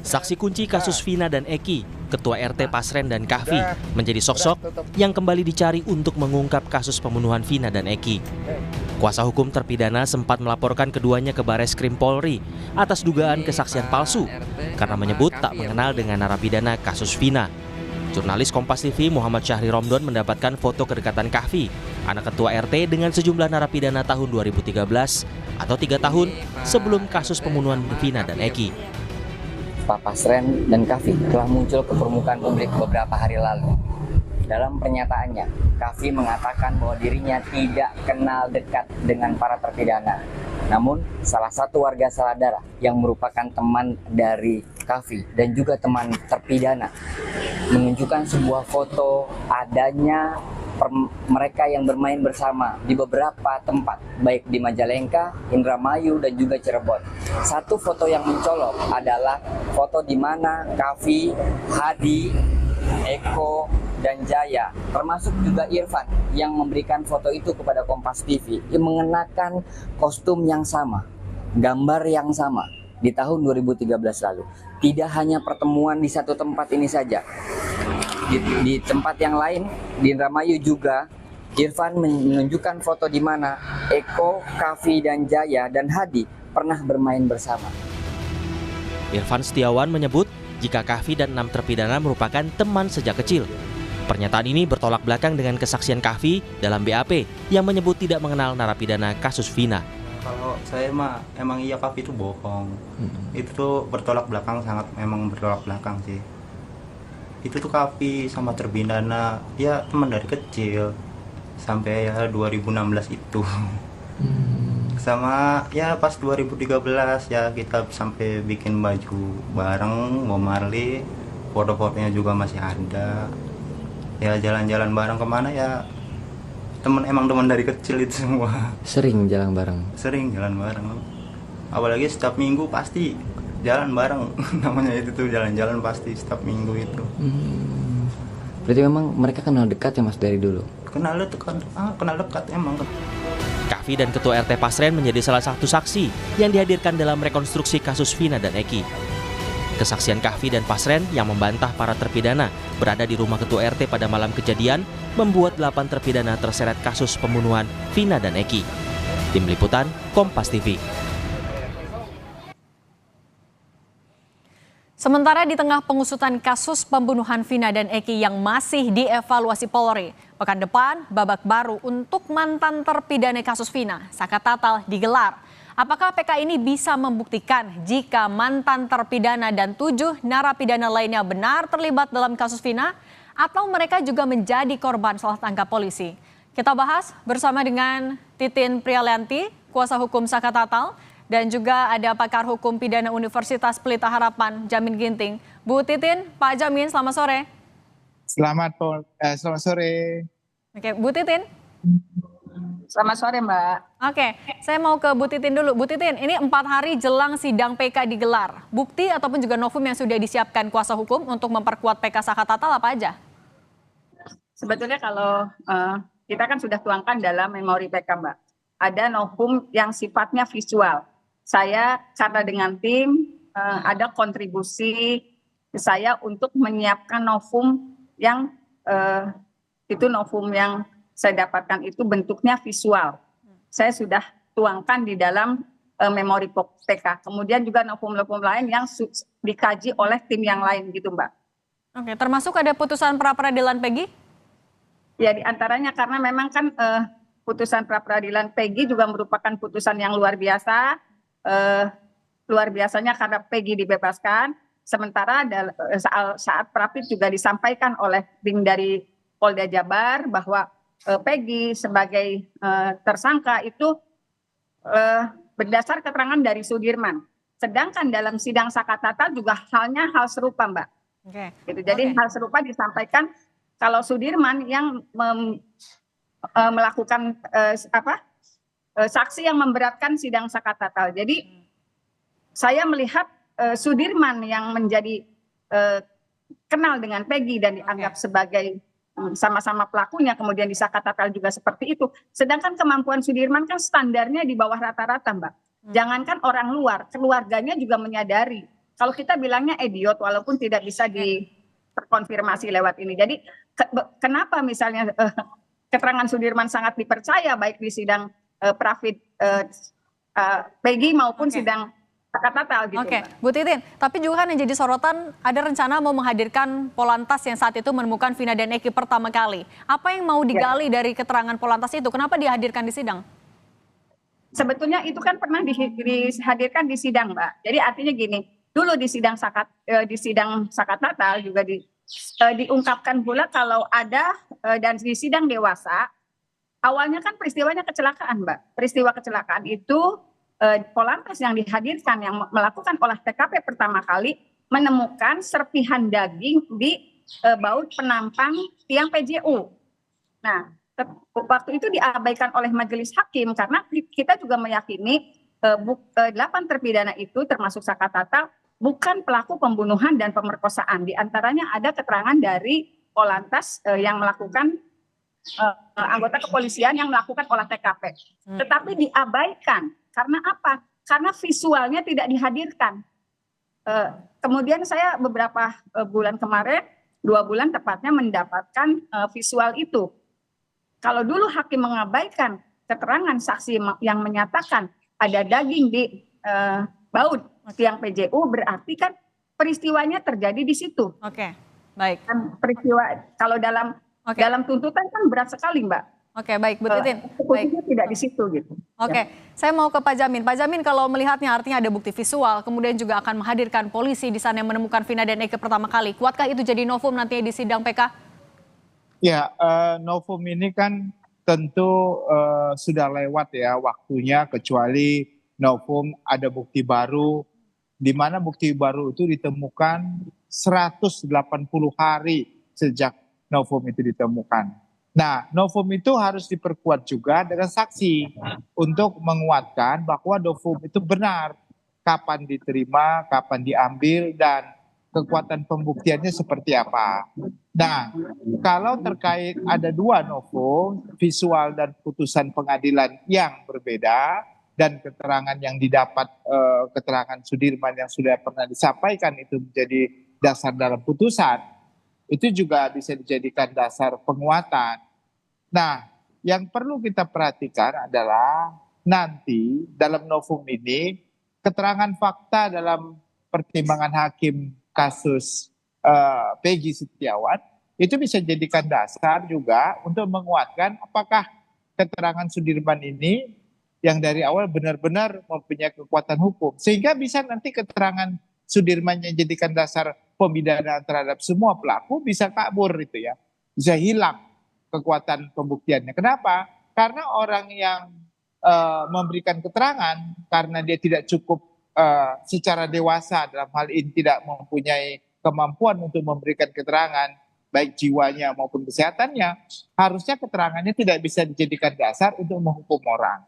Saksi kunci kasus Vina dan Eki, Ketua RT Pasren dan Kahfi, menjadi sosok yang kembali dicari untuk mengungkap kasus pembunuhan Vina dan Eki. Kuasa hukum terpidana sempat melaporkan keduanya ke Bareskrim Polri atas dugaan kesaksian palsu karena menyebut tak mengenal dengan narapidana kasus Vina. Jurnalis Kompas TV Muhammad Syahri Romdon mendapatkan foto kedekatan Kahfi, anak ketua RT dengan sejumlah narapidana tahun 2013 atau 3 tahun sebelum kasus pembunuhan Vina dan Eki. Pak Pasren dan Kahfi telah muncul ke permukaan publik beberapa hari lalu. Dalam pernyataannya, Kahfi mengatakan bahwa dirinya tidak kenal dekat dengan para terpidana. Namun, salah satu warga Saladara yang merupakan teman dari Kahfi dan juga teman terpidana menunjukkan sebuah foto adanya mereka yang bermain bersama di beberapa tempat, baik di Majalengka, Indramayu, dan juga Cirebon. Satu foto yang mencolok adalah foto di mana Kahfi, Hadi, Eko, dan Jaya, termasuk juga Irfan yang memberikan foto itu kepada Kompas TV, yang mengenakan kostum yang sama, gambar yang sama di tahun 2013 lalu. Tidak hanya pertemuan di satu tempat ini saja. Di tempat yang lain, di Indramayu juga, Irfan menunjukkan foto di mana Eko, Kahfi, dan Jaya, dan Hadi pernah bermain bersama. Irfan Setiawan menyebut jika Kahfi dan 6 terpidana merupakan teman sejak kecil. Pernyataan ini bertolak belakang dengan kesaksian Kahfi dalam BAP yang menyebut tidak mengenal narapidana kasus Vina. Kalau saya mah emang iya Kahfi itu bohong. Itu tuh bertolak belakang, sangat memang bertolak belakang sih. Itu tuh Kahfi sama terpidana dia teman dari kecil sampai ya 2016 itu. Sama ya pas 2013 ya kita sampai bikin baju bareng, Bob Marley, foto-fotonya juga masih ada. Ya jalan-jalan bareng kemana ya emang teman dari kecil itu semua. Sering jalan bareng? Sering jalan bareng. Apalagi setiap minggu pasti jalan bareng. Namanya itu tuh jalan-jalan pasti setiap minggu itu. Berarti memang mereka kenal dekat ya Mas dari dulu? Kenal dekat emang. Kahfi dan Ketua RT Pasren menjadi salah satu saksi yang dihadirkan dalam rekonstruksi kasus Vina dan Eki. Kesaksian Kahfi dan Pasren yang membantah para terpidana berada di rumah Ketua RT pada malam kejadian membuat 8 terpidana terseret kasus pembunuhan Vina dan Eki. Tim Liputan, Kompas TV. Sementara di tengah pengusutan kasus pembunuhan Vina dan Eki yang masih dievaluasi Polri, pekan depan babak baru untuk mantan terpidana kasus Vina, Sakat Tatal, digelar. Apakah PK ini bisa membuktikan jika mantan terpidana dan 7 narapidana lainnya benar terlibat dalam kasus Vina atau mereka juga menjadi korban salah tangkap polisi? Kita bahas bersama dengan Titin Prialianti, kuasa hukum Sakat Tatal, dan juga ada pakar hukum pidana Universitas Pelita Harapan, Jamin Ginting. Bu Titin, Pak Jamin, selamat sore. Selamat sore. Oke, Bu Titin. Selamat sore, Mbak. Oke, saya mau ke Bu Titin dulu. Bu Titin, ini 4 hari jelang sidang PK digelar. Bukti ataupun juga novum yang sudah disiapkan kuasa hukum untuk memperkuat PK Sakat Tatal apa aja? Sebetulnya kalau kita kan sudah tuangkan dalam memori PK, Mbak. Ada novum yang sifatnya visual. Saya karena dengan tim ada kontribusi saya untuk menyiapkan novum yang itu novum yang saya dapatkan itu bentuknya visual. Saya sudah tuangkan di dalam memori PK. Kemudian juga novum-novum lain yang dikaji oleh tim yang lain gitu, Mbak. Oke, termasuk ada putusan pra-peradilan Peggy? Ya, diantaranya karena memang kan putusan pra-peradilan Peggy juga merupakan putusan yang luar biasa. Luar biasanya karena Peggy dibebaskan. Sementara saat Prapit juga disampaikan oleh tim dari Polda Jabar bahwa Peggy sebagai tersangka itu berdasar keterangan dari Sudirman. Sedangkan dalam sidang Sakat Tatal juga hal serupa, Mbak. Oke. Gitu. Jadi hal serupa disampaikan kalau Sudirman yang melakukan saksi yang memberatkan sidang Sakat Tatal. Jadi saya melihat Sudirman yang menjadi kenal dengan Peggy dan dianggap sebagai sama-sama pelakunya, kemudian di Sakat Tatal juga seperti itu. Sedangkan kemampuan Sudirman kan standarnya di bawah rata-rata, Mbak. Jangankan orang luar, keluarganya juga menyadari. Kalau kita bilangnya idiot walaupun tidak bisa terkonfirmasi lewat ini. Jadi kenapa misalnya keterangan Sudirman sangat dipercaya baik di sidang Pravid Peggy maupun sidang Tatal gitu. Oke, Bu Titin, tapi juga kan yang jadi sorotan ada rencana mau menghadirkan Polantas yang saat itu menemukan Vina dan Eki pertama kali. Apa yang mau digali dari keterangan Polantas itu? Kenapa dihadirkan di sidang? Sebetulnya itu kan pernah dihadirkan di sidang, Mbak. Jadi artinya gini, dulu di sidang Sakatatal juga diungkapkan pula kalau ada dan di sidang dewasa awalnya kan peristiwanya kecelakaan, Mbak. Peristiwa kecelakaan itu Polantas yang dihadirkan yang melakukan olah TKP pertama kali menemukan serpihan daging di baut penampang tiang PJU. Nah, waktu itu diabaikan oleh majelis hakim karena kita juga meyakini 8 terpidana itu termasuk Sakatatal bukan pelaku pembunuhan dan pemerkosaan. Di antaranya ada keterangan dari Polantas yang melakukan anggota kepolisian yang melakukan olah TKP. Tetapi diabaikan. Karena apa? Karena visualnya tidak dihadirkan. Kemudian saya beberapa bulan kemarin, 2 bulan tepatnya mendapatkan visual itu. Kalau dulu hakim mengabaikan keterangan saksi yang menyatakan ada daging di baut tiang PJU, berarti kan peristiwanya terjadi di situ. Oke, baik. Dan peristiwa kalau dalam tuntutan kan berat sekali, Mbak. Oke, baik, Bu Titin. Baik. Tidak di situ gitu. Oke, saya mau ke Pak Jamin. Pak Jamin, kalau melihatnya artinya ada bukti visual, kemudian juga akan menghadirkan polisi di sana yang menemukan Vina dan Eki pertama kali. Kuatkah itu jadi novum nantinya di sidang PK? Ya, novum ini kan tentu sudah lewat ya waktunya, kecuali novum ada bukti baru, di mana bukti baru itu ditemukan 180 hari sejak novum itu ditemukan. Nah, novum itu harus diperkuat juga dengan saksi untuk menguatkan bahwa novum itu benar, kapan diterima, kapan diambil, dan kekuatan pembuktiannya seperti apa. Nah, kalau terkait ada 2 novum, visual dan putusan pengadilan yang berbeda, dan keterangan yang didapat, keterangan Sudirman yang sudah pernah disampaikan itu menjadi dasar dalam putusan, itu juga bisa dijadikan dasar penguatan. Nah, yang perlu kita perhatikan adalah nanti dalam novum ini, keterangan fakta dalam pertimbangan hakim kasus Peggy Setiawan itu bisa jadikan dasar juga untuk menguatkan apakah keterangan Sudirman ini yang dari awal benar-benar mempunyai kekuatan hukum. Sehingga bisa nanti keterangan Sudirman yang jadikan dasar pemidanaan terhadap semua pelaku bisa kabur itu ya. Bisa hilang kekuatan pembuktiannya. Kenapa? Karena orang yang memberikan keterangan karena dia tidak cukup secara dewasa, dalam hal ini tidak mempunyai kemampuan untuk memberikan keterangan baik jiwanya maupun kesehatannya, harusnya keterangannya tidak bisa dijadikan dasar untuk menghukum orang.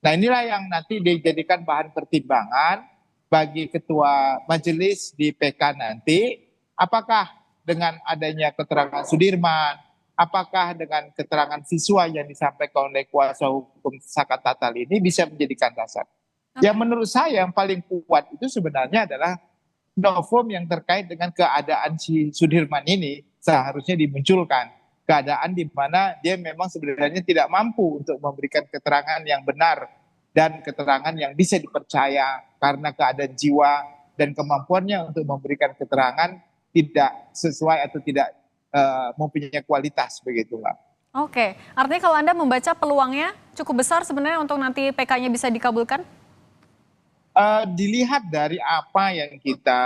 Nah, inilah yang nanti dijadikan bahan pertimbangan bagi ketua majelis di PK nanti, apakah dengan adanya keterangan Sudirman, apakah dengan keterangan visual yang disampaikan oleh kuasa hukum Sakatatal ini bisa menjadikan dasar. Yang menurut saya yang paling kuat itu sebenarnya adalah novum yang terkait dengan keadaan si Sudirman ini seharusnya dimunculkan. Keadaan di mana dia memang sebenarnya tidak mampu untuk memberikan keterangan yang benar dan keterangan yang bisa dipercaya karena keadaan jiwa dan kemampuannya untuk memberikan keterangan tidak sesuai atau tidak mempunyai kualitas begitu, Mbak. Oke, artinya kalau Anda membaca peluangnya cukup besar sebenarnya untuk nanti PK-nya bisa dikabulkan? Dilihat dari apa yang kita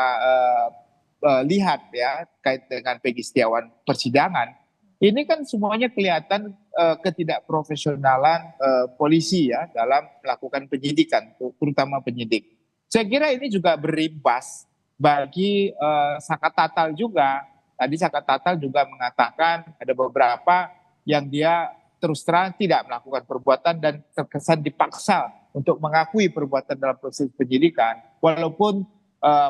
lihat ya kait dengan Peggy Setiawan persidangan, ini kan semuanya kelihatan ketidakprofesionalan polisi ya dalam melakukan penyidikan, terutama penyidik. Saya kira ini juga berimbas bagi Sakatatal juga. Tadi Sakatatal juga mengatakan ada beberapa yang dia terus terang tidak melakukan perbuatan dan terkesan dipaksa untuk mengakui perbuatan dalam proses penyidikan. Walaupun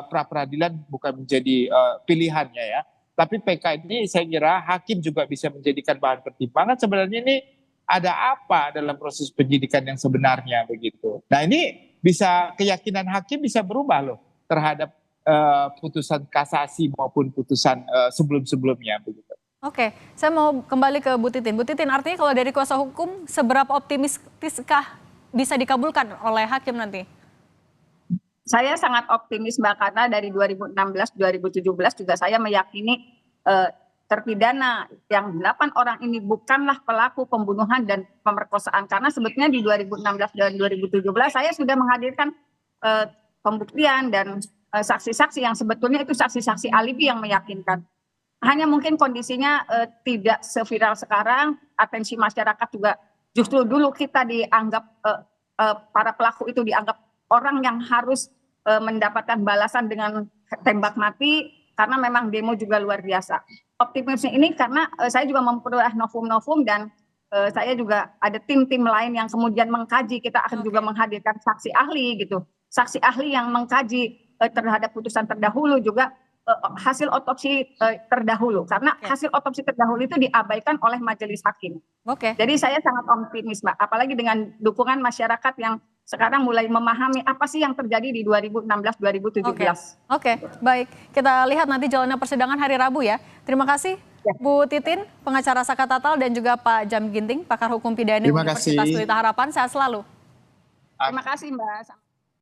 pra-peradilan bukan menjadi pilihannya ya. Tapi PK ini saya kira hakim juga bisa menjadikan bahan pertimbangan. Sebenarnya ini ada apa dalam proses penyidikan yang sebenarnya begitu. Nah ini bisa keyakinan hakim bisa berubah loh terhadap putusan kasasi maupun putusan sebelum-sebelumnya begitu. Oke, saya mau kembali ke Bu Titin. Bu Titin, artinya kalau dari kuasa hukum, seberapa optimistiskah bisa dikabulkan oleh hakim nanti? Saya sangat optimis Mbak, karena dari 2016-2017 juga saya meyakini terpidana yang 8 orang ini bukanlah pelaku pembunuhan dan pemerkosaan. Karena sebetulnya di 2016 dan 2017 saya sudah menghadirkan pembuktian dan saksi-saksi yang sebetulnya itu saksi-saksi alibi yang meyakinkan. Hanya mungkin kondisinya tidak seviral sekarang, atensi masyarakat juga justru dulu kita dianggap para pelaku itu dianggap orang yang harus mendapatkan balasan dengan tembak mati karena memang demo juga luar biasa. Optimisme ini karena saya juga memperoleh novum-novum dan saya juga ada tim-tim lain yang kemudian mengkaji, kita akan juga menghadirkan saksi ahli gitu. Saksi ahli yang mengkaji terhadap putusan terdahulu juga hasil otopsi terdahulu karena hasil otopsi terdahulu itu diabaikan oleh majelis hakim. Jadi saya sangat optimis Mbak, apalagi dengan dukungan masyarakat yang sekarang mulai memahami apa sih yang terjadi di 2016-2017. Oke, baik. Kita lihat nanti jalannya persidangan hari Rabu ya. Terima kasih Bu Titin, pengacara Saka Tatal, dan juga Pak Jam Ginting, pakar hukum pidana Universitas Pelita Harapan. Sehat selalu. Terima kasih Mbak.